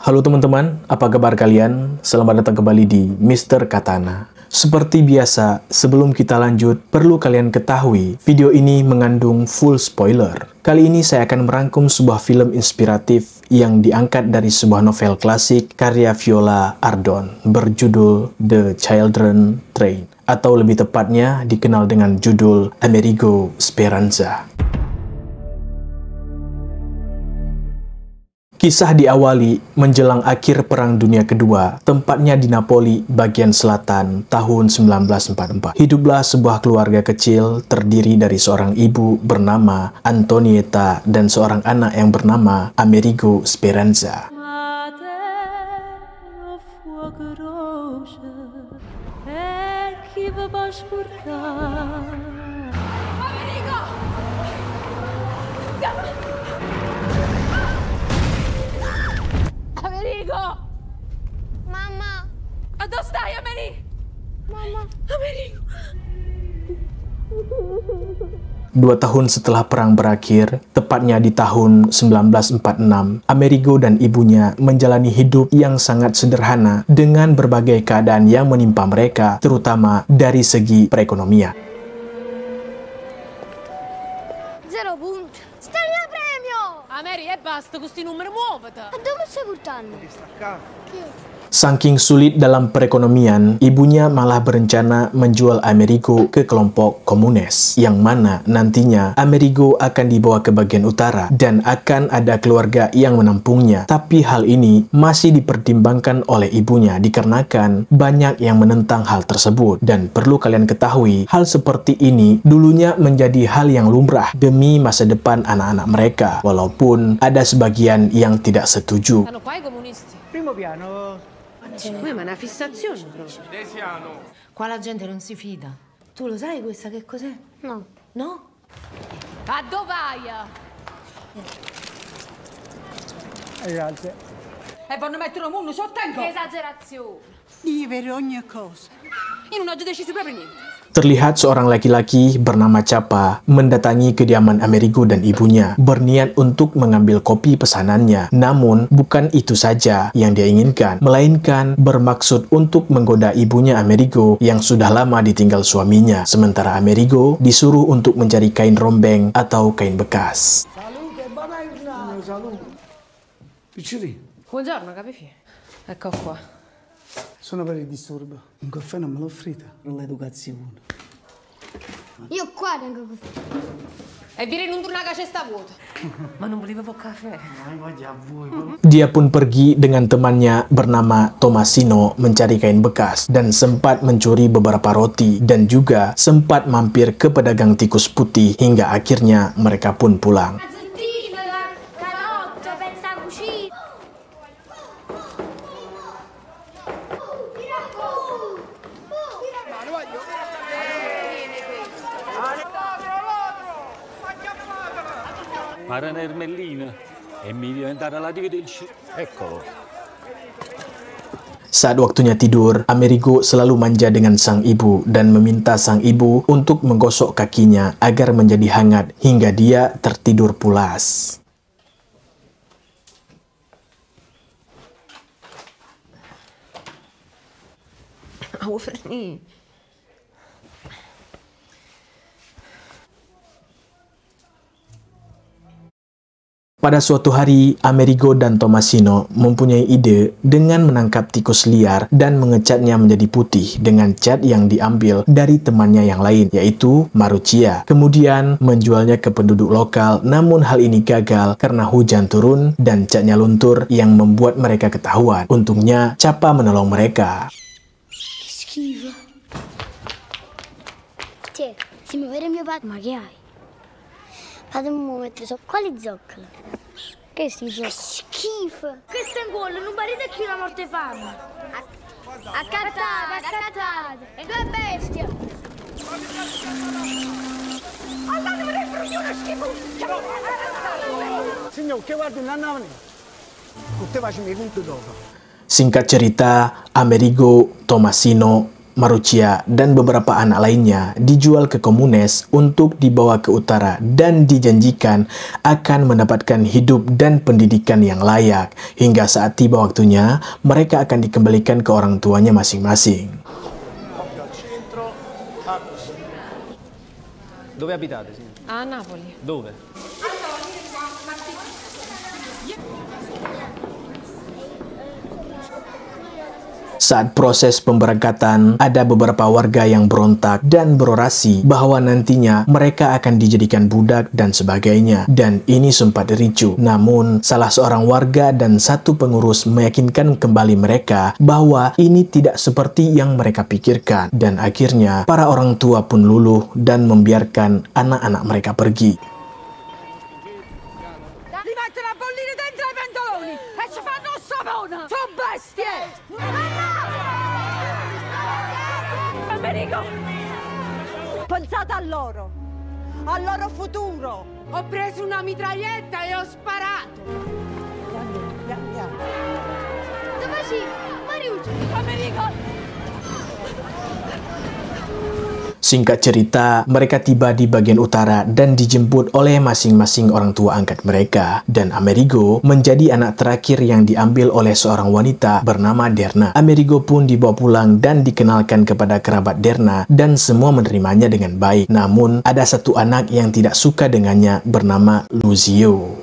Halo teman-teman, apa kabar kalian? Selamat datang kembali di Mr. Katana. Seperti biasa, sebelum kita lanjut, perlu kalian ketahui, video ini mengandung full spoiler. Kali ini saya akan merangkum sebuah film inspiratif yang diangkat dari sebuah novel klasik karya Viola Ardon berjudul The Children's Train, atau lebih tepatnya dikenal dengan judul Amerigo Speranza. Kisah diawali menjelang akhir Perang Dunia Kedua, tempatnya di Napoli, bagian selatan, tahun 1944. Hiduplah sebuah keluarga kecil terdiri dari seorang ibu bernama Antonietta dan seorang anak yang bernama Amerigo Speranza. Amerigo! Mamma! Dove stai, Amerigo? Mamma! Amerigo! 2 tahun setelah perang berakhir, tepatnya di tahun 1946, Amerigo dan ibunya menjalani hidup yang sangat sederhana dengan berbagai keadaan yang menimpa mereka, terutama dari segi perekonomian. Zero punto! Stella premio! Ameri, basta, questi numeri muovete! Ma dove stai portando? Saking sulit dalam perekonomian, ibunya malah berencana menjual Amerigo ke kelompok komunis, yang mana nantinya Amerigo akan dibawa ke bagian utara dan akan ada keluarga yang menampungnya. Tapi hal ini masih dipertimbangkan oleh ibunya dikarenakan banyak yang menentang hal tersebut. Dan perlu kalian ketahui, hal seperti ini dulunya menjadi hal yang lumrah demi masa depan anak-anak mereka, walaupun ada sebagian yang tidak setuju. Primo piano. Ma è una fissazione proprio. Qua la gente non si fida. Tu lo sai questa che cos'è? No. No? A dove vai? Grazie. E vanno a mettere un mondo sotto tempo. Che esagerazione! Vivere ogni cosa. Io non ho deciso proprio niente. Terlihat seorang laki-laki bernama Capa mendatangi kediaman Amerigo dan ibunya, berniat untuk mengambil kopi pesanannya. Namun, bukan itu saja yang dia inginkan, melainkan bermaksud untuk menggoda ibunya Amerigo yang sudah lama ditinggal suaminya. Sementara Amerigo disuruh untuk mencari kain rombeng atau kain bekas. Salute, buona giornata. Salute. Piccoli, Buongiorno, capifi? Ecco qua. sono per il disturbo. Un caffè non me lo offrite? Per l'educazione. Io qua tengo qui. E vieni non tornare a cesta vuota. Ma non volevo caffè. Voglia a voi. Dia pun pergi dengan temannya bernama Tomasino mencari kain bekas dan sempat mencuri beberapa roti dan juga sempat mampir ke pedagang tikus putih hingga akhirnya mereka pun pulang. Zucchine, carote, pezza cucina. Era una ermellina e mi è diventata la diva del Eccolo. Saat waktunya tidur, Amerigo selalu manja dengan sang ibu dan meminta sang ibu untuk menggosok kakinya agar menjadi hangat hingga dia tertidur pulas. Avevo finito. Pada suatu hari, Amerigo dan Tomasino mempunyai ide dengan menangkap tikus liar dan mengecatnya menjadi putih dengan cat yang diambil dari temannya yang lain, yaitu Marucia. Kemudian menjualnya ke penduduk lokal, namun hal ini gagal karena hujan turun dan catnya luntur yang membuat mereka ketahuan. Untungnya, Capa menolong mereka. Schifo. Cioè, se mi vede mio padre, ma che hai? Fatemi mettere so quali zoccoli. Che schifo. Schifo. Questo è un gol, non barite più la morte fame. Accattate, accattate. E due bestie. Andate per il uno schifo. Signor, che guardi una nave? Tutte facciamo i conti dopo. Singkat cerita, Amerigo, Tomasino, Marussia, dan beberapa anak lainnya dijual ke komunis untuk dibawa ke utara dan dijanjikan akan mendapatkan hidup dan pendidikan yang layak. Hingga saat tiba waktunya, mereka akan dikembalikan ke orang tuanya masing-masing. Dove abitate, signor? A Napoli. Dove? Saat proses pemberangkatan, ada beberapa warga yang berontak dan berorasi bahwa nantinya mereka akan dijadikan budak dan sebagainya. Dan ini sempat ricu. Namun, salah seorang warga dan satu pengurus meyakinkan kembali mereka bahwa ini tidak seperti yang mereka pikirkan. Dan akhirnya, para orang tua pun luluh dan membiarkan anak-anak mereka pergi. Li mettono a bollire dentro ai pentoloni e ci fanno un sapone! Sono bestie! Amerigo! Pensate al loro futuro! Ho preso una mitraglietta e ho sparato! Andiamo. Dove si? Mariucci! Amerigo! Singkat cerita, mereka tiba di bagian utara dan dijemput oleh masing-masing orang tua angkat mereka. Dan Amerigo menjadi anak terakhir yang diambil oleh seorang wanita bernama Derna. Amerigo pun dibawa pulang dan dikenalkan kepada kerabat Derna dan semua menerimanya dengan baik. Namun, ada satu anak yang tidak suka dengannya bernama Luzio.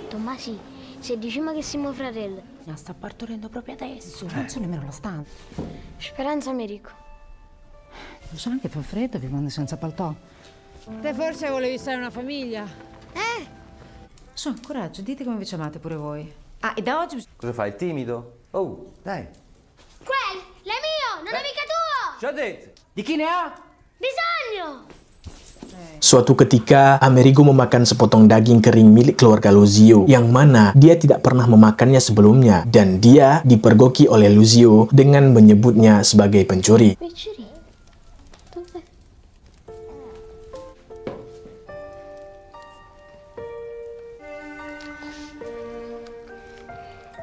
Tommasi, se diciamo che siamo fratelli. La sta partorendo proprio adesso, non so nemmeno la stanza. Speranza, Americo. Lo so anche fa freddo, vi mando senza paltò. Te forse volevi stare in una famiglia? Su, coraggio, dite come vi chiamate pure voi. Ah, e da oggi... Cosa fai? Timido? Oh, dai. Quel, l'è mio, non è mica tuo! Ci ho detto. Di chi ne ha? Bisogno! Suatu ketika, Amerigo memakan sepotong daging kering milik keluarga Luzio, yang mana dia tidak pernah memakannya sebelumnya, dan dia dipergoki oleh Luzio dengan menyebutnya sebagai pencuri. Pencuri? Dove?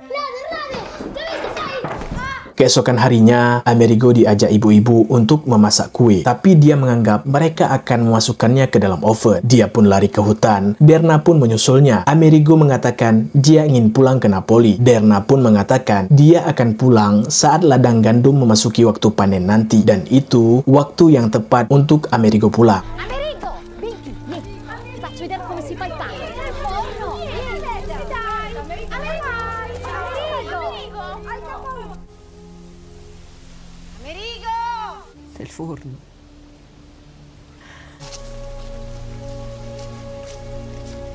Rado, dove sei? Keesokan harinya, Amerigo diajak ibu-ibu untuk memasak kue, tapi dia menganggap mereka akan memasukkannya ke dalam oven. Dia pun lari ke hutan. Derna pun menyusulnya. Amerigo mengatakan dia ingin pulang ke Napoli. Derna pun mengatakan dia akan pulang saat ladang gandum memasuki waktu panen nanti, dan itu waktu yang tepat untuk Amerigo pulang. Amerigo, vieni, ti faccio vedere come si fa il pane. Il forno! Dai, Amerigo! Del forno.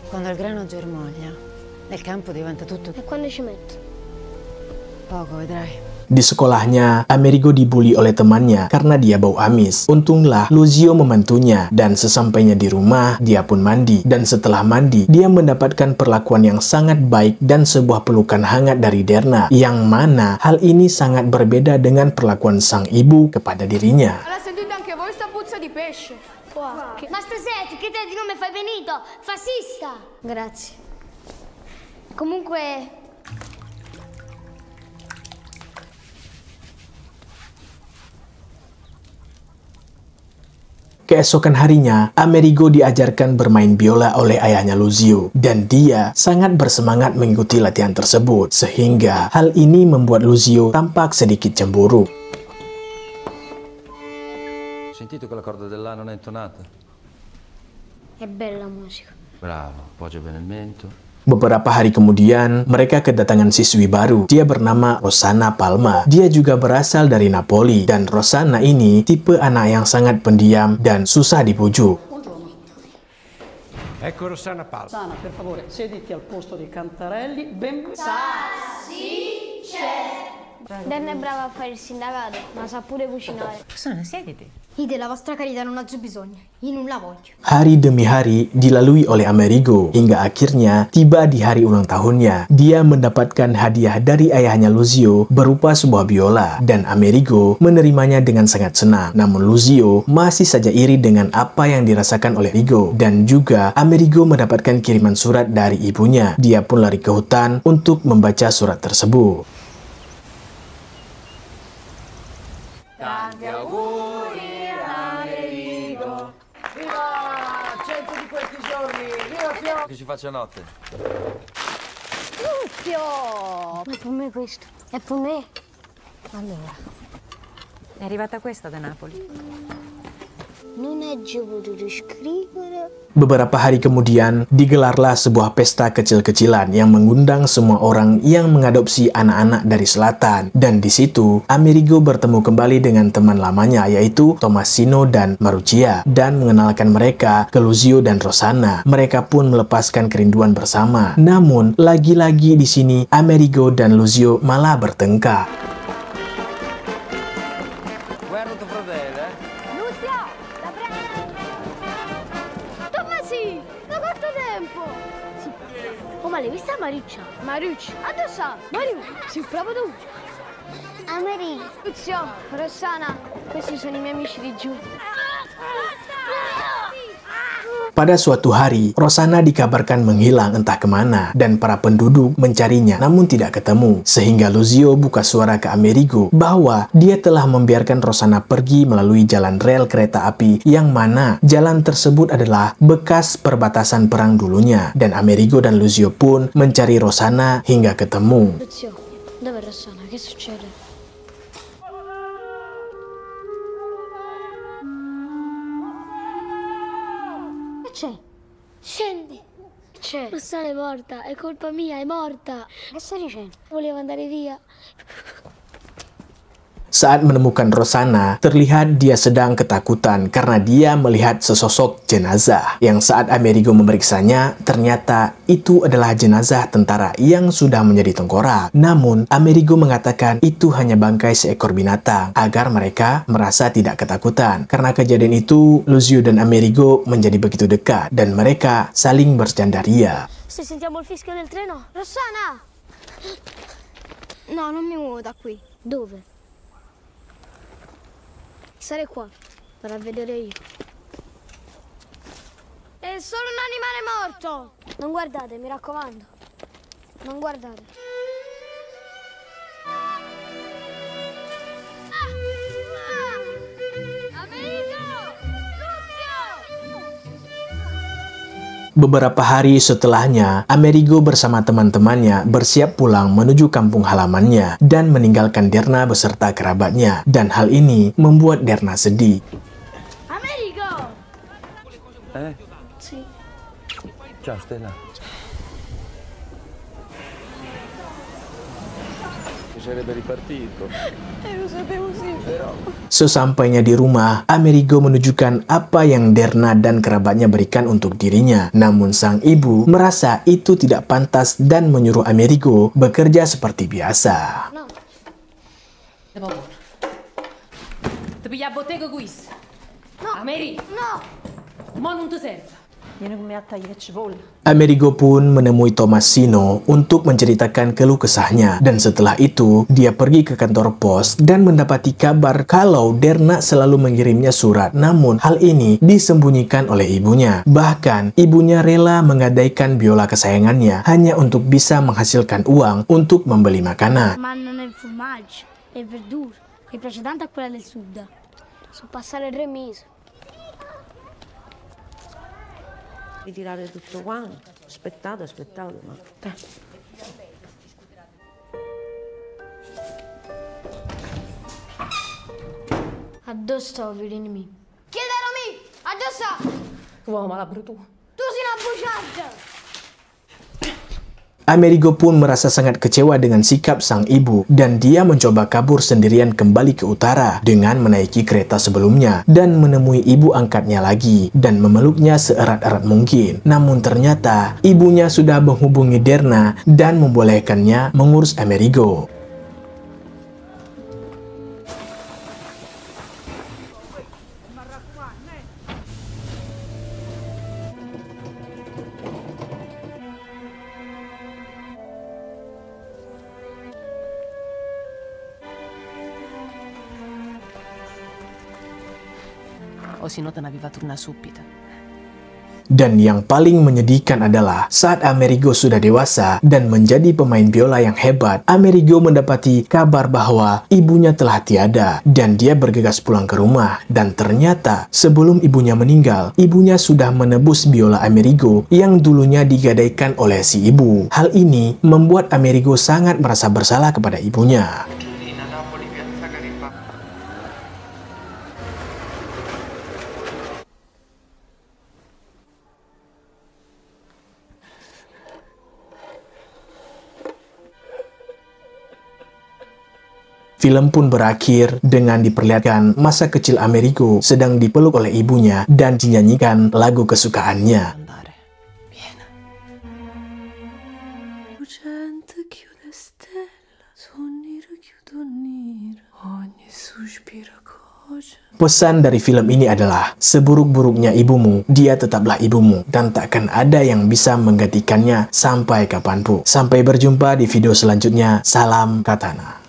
Quando il grano germoglia, nel campo diventa tutto... E quando ci metto? Poco, vedrai. Di sekolahnya, Amerigo dibully oleh temannya karena dia bau amis. Untunglah Luzio membantunya, dan sesampainya di rumah, dia pun mandi. Dan setelah mandi, dia mendapatkan perlakuan yang sangat baik dan sebuah pelukan hangat dari Derna, yang mana hal ini sangat berbeda dengan perlakuan sang ibu kepada dirinya. Allora sentite anche voi sta puzza di pesce? Ma stasera che te di nome fai benito? Fascista! Grazie. Comunque... Keesokan harinya, Amerigo diajarkan bermain biola oleh ayahnya Luzio, dan dia sangat bersemangat mengikuti latihan tersebut, sehingga hal ini membuat Luzio tampak sedikit cemburu. Sentito che la corda dell'A non è intonata? È bella musica. Bravo, appoggia bene il mento. Beberapa hari kemudian, mereka kedatangan siswi baru. Dia bernama Rosanna Palma. Dia juga berasal dari Napoli, dan Rosanna ini tipe anak yang sangat pendiam dan susah dibujuk. Ecco Rosanna Palma. Rosanna, per favore, sediti al posto dei Cantarelli. Dan è brava a fare il sindacato, ma sa pure cucinare. Rossana, siediti. Io della vostra carità non ho bisogno, io non la voglio. Hari demi hari dilalui oleh Amerigo hingga akhirnya tiba di hari ulang tahunnya. Dia mendapatkan hadiah dari ayahnya Luzio berupa sebuah biola dan Amerigo menerimanya dengan sangat senang. Namun Luzio masih saja iri dengan apa yang dirasakan oleh Rigo dan juga Amerigo mendapatkan kiriman surat dari ibunya. Dia pun lari ke hutan untuk membaca surat tersebut. Tanti auguri Amerigo, viva 100 di questi giorni, viva Fio! Che ci faccia notte. Fio! Ma è per me questo, è per me. Allora, è arrivata questa da Napoli. Non è potuto scrivere. Beberapa hari kemudian, digelarlah sebuah pesta kecil-kecilan yang mengundang semua orang yang mengadopsi anak-anak dari selatan. Dan di situ, Amerigo bertemu kembali dengan teman lamanya, yaitu Tommasino dan Marussia, dan mengenalkan mereka ke Luzio dan Rossana. Mereka pun melepaskan kerinduan bersama. Namun, lagi-lagi di sini, Amerigo dan Luzio malah bertengkar. Guarda tuo fratello, Luzio, la prendo! Tommasi, da quanto tempo? Sì. Oh, ma l'hai vista Maruccia? Maruccia? Addosso? Maru? Sì, proprio tu. Amerigo. Luzio, Rossana, questi sono i miei amici di giù. Pada suatu hari, Rossana dikabarkan menghilang entah kemana, dan para penduduk mencarinya namun tidak ketemu. Sehingga Luzio buka suara ke Amerigo bahwa dia telah membiarkan Rossana pergi melalui jalan rel kereta api, yang mana jalan tersebut adalah bekas perbatasan perang dulunya. Dan Amerigo dan Luzio pun mencari Rossana hingga ketemu. Luzio, dove è Rossana? Che succede? C'è? Scendi! C'è? Rossana è morta, è colpa mia, è morta! Che stai dicendo? Voleva andare via. Saat menemukan Rossana, terlihat dia sedang ketakutan karena dia melihat sesosok jenazah. Yang saat Amerigo memeriksanya, ternyata itu adalah jenazah tentara yang sudah menjadi tengkorak. Namun, Amerigo mengatakan itu hanya bangkai seekor binatang agar mereka merasa tidak ketakutan. Karena kejadian itu, Luzio dan Amerigo menjadi begitu dekat dan mereka saling bercandaria. Se sentiamo il fischio del treno? Rossana! No, non mi muovo da qui. Dove? Stare qua, per vedere io. È solo un animale morto! Non guardate, mi raccomando. Non guardate. Amerigo! Luzio! Beberapa hari setelahnya, Amerigo bersama teman-temannya bersiap pulang menuju kampung halamannya dan meninggalkan Derna beserta kerabatnya. Dan hal ini membuat Derna sedih. Amerigo! Sì. Ciao Stella. Sarebbe ripartito. Lo sapevo sì. Sesampainya di rumah, Amerigo menunjukkan apa yang Derna dan kerabatnya berikan untuk dirinya. Namun sang ibu merasa itu tidak pantas dan menyuruh Amerigo bekerja seperti biasa. No. Ti piglia bottega quis. No. Ameri. No! Mo non ti serve. Vieni con me a tagliare cipolla. Amerigo pun menemui Tommasino untuk menceritakan keluh kesahnya. Dan setelah itu, dia pergi ke kantor pos dan mendapati kabar kalau Derna selalu mengirimnya surat. Namun, hal ini disembunyikan oleh ibunya. Bahkan, ibunya rela menggadaikan biola kesayangannya hanya untuk bisa menghasilkan uang untuk membeli makanan. Manna nel formaggio, le verdure, che piace tanto a quella del sud. Sono passate 3 mesi. Ritirare tutto quanto. Aspettate, ma... Addosso, virinimi. Chiederami! Addosso! Uomo, la tu. Tu sei una bugiarda! Amerigo pun merasa sangat kecewa dengan sikap sang ibu dan dia mencoba kabur sendirian kembali ke utara dengan menaiki kereta sebelumnya dan menemui ibu angkatnya lagi dan memeluknya seerat-erat mungkin. Namun ternyata ibunya sudah menghubungi Derna dan membolehkannya mengurus Amerigo. o se no te n'aveva tornare subito. Dan yang paling menyedihkan adalah saat Amerigo sudah dewasa dan menjadi pemain biola yang hebat, Amerigo mendapati kabar bahwa ibunya telah tiada dan dia bergegas pulang ke rumah. Dan ternyata sebelum ibunya meninggal, ibunya sudah menebus biola Amerigo yang dulunya digadaikan oleh si ibu. Hal ini membuat Amerigo sangat merasa bersalah kepada ibunya. Film pun berakhir dengan diperlihatkan masa kecil Amerigo sedang dipeluk oleh ibunya dan dinyanyikan lagu kesukaannya. Pesan dari film ini adalah, seburuk-buruknya ibumu, dia tetaplah ibumu dan takkan ada yang bisa menggantikannya sampai kapanpun. Sampai berjumpa di video selanjutnya. Salam Katana.